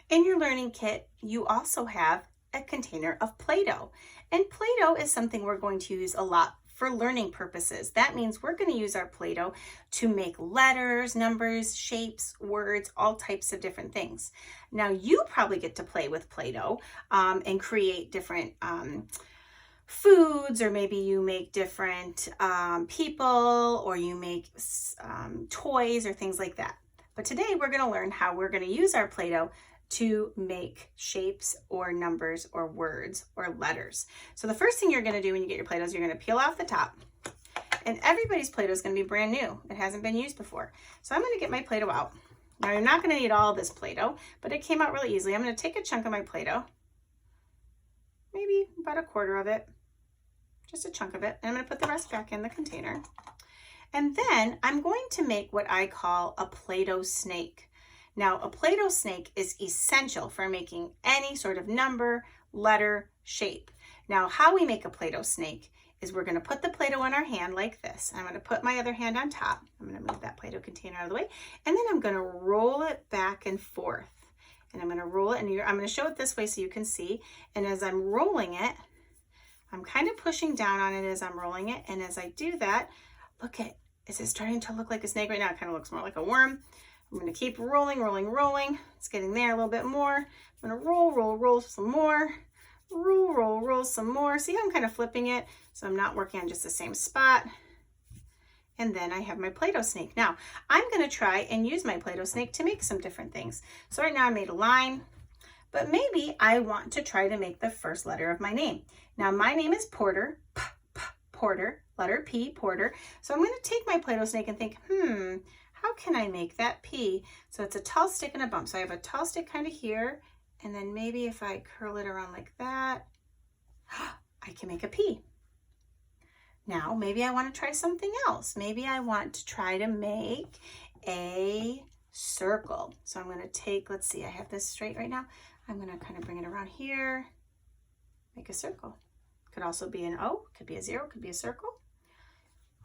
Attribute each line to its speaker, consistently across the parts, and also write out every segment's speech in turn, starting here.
Speaker 1: In your learning kit, you also have a container of Play-Doh. And Play-Doh is something we're going to use a lot for learning purposes. That means we're going to use our Play-Doh to make letters, numbers, shapes, words, all types of different things. Now you probably get to play with Play-Doh and create different foods, or maybe you make different people, or you make toys or things like that. But today we're going to learn how we're going to use our Play-Doh to make shapes or numbers or words or letters. So the first thing you're going to do when you get your Play-Doh is you're going to peel off the top. And everybody's Play-Doh is going to be brand new. It hasn't been used before. So I'm going to get my Play-Doh out. Now you're not going to need all this Play-Doh, but it came out really easily. I'm going to take a chunk of my Play-Doh, maybe about a quarter of it, just a chunk of it, and I'm going to put the rest back in the container. And then I'm going to make what I call a Play-Doh snake. Now, a Play-Doh snake is essential for making any sort of number, letter, shape. Now, how we make a Play-Doh snake is we're going to put the Play-Doh in our hand like this. I'm going to put my other hand on top. I'm going to move that Play-Doh container out of the way. And then I'm going to roll it back and forth. And I'm going to roll it, and I'm going to show it this way so you can see. And as I'm rolling it, I'm kind of pushing down on it as I'm rolling it. And as I do that, look at, is it starting to look like a snake right now? It kind of looks more like a worm. I'm going to keep rolling, rolling, rolling. It's getting there a little bit more. I'm going to roll, roll, roll some more. Roll, roll, roll some more. See how I'm kind of flipping it? So I'm not working on just the same spot. And then I have my Play-Doh snake. Now, I'm going to try and use my Play-Doh snake to make some different things. So right now I made a line, but maybe I want to try to make the first letter of my name. Now, my name is Porter, Porter, letter P, Porter. So I'm going to take my Play-Doh snake and think, how can I make that P? So it's a tall stick and a bump. So I have a tall stick kind of here, and then maybe if I curl it around like that, I can make a P. Now, maybe I want to try something else. Maybe I want to try to make a circle. So I'm going to take, let's see, I have this straight right now. I'm going to kind of bring it around here, make a circle. Could also be an O, could be a zero, could be a circle.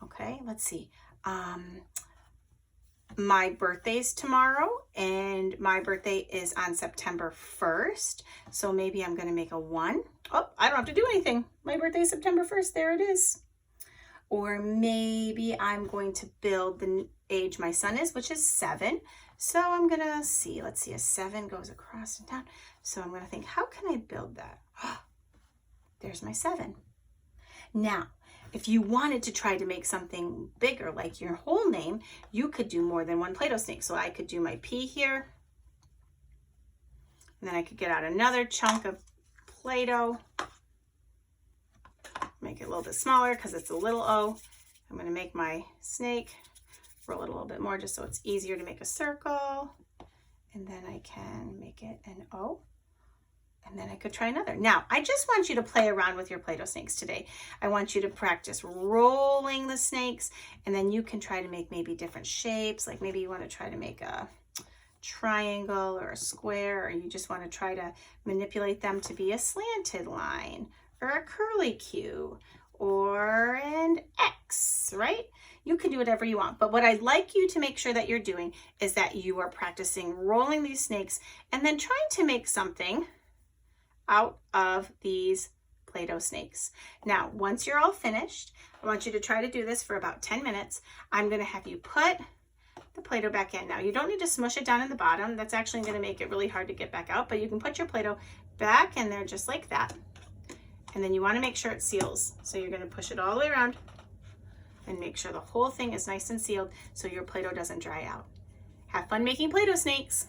Speaker 1: Okay, let's see. My birthday's tomorrow, and my birthday is on September 1st. So maybe I'm going to make a 1. Oh, I don't have to do anything. My birthday is September 1st. There it is. Or maybe I'm going to build the age my son is, which is 7. So I'm going to see, let's see, a 7 goes across and down. So I'm going to think, how can I build that? There's my 7. Now, if you wanted to try to make something bigger, like your whole name, you could do more than one Play-Doh snake. So I could do my P here, and then I could get out another chunk of Play-Doh, make it a little bit smaller because it's a little O. I'm going to make my snake, roll it a little bit more just so it's easier to make a circle, and then I can make it an O. And then I could try another. Now, I just want you to play around with your Play-Doh snakes today. I want you to practice rolling the snakes, and then you can try to make maybe different shapes. Like maybe you want to try to make a triangle or a square, or you just want to try to manipulate them to be a slanted line or a curly Q or an X, right? You can do whatever you want. But what I'd like you to make sure that you're doing is that you are practicing rolling these snakes and then trying to make something out of these Play-Doh snakes. Now, once you're all finished, I want you to try to do this for about 10 minutes. I'm going to have you put the Play-Doh back in. Now, you don't need to smush it down in the bottom. That's actually going to make it really hard to get back out, but you can put your Play-Doh back in there just like that. And then you want to make sure it seals. So you're going to push it all the way around and make sure the whole thing is nice and sealed so your Play-Doh doesn't dry out. Have fun making Play-Doh snakes.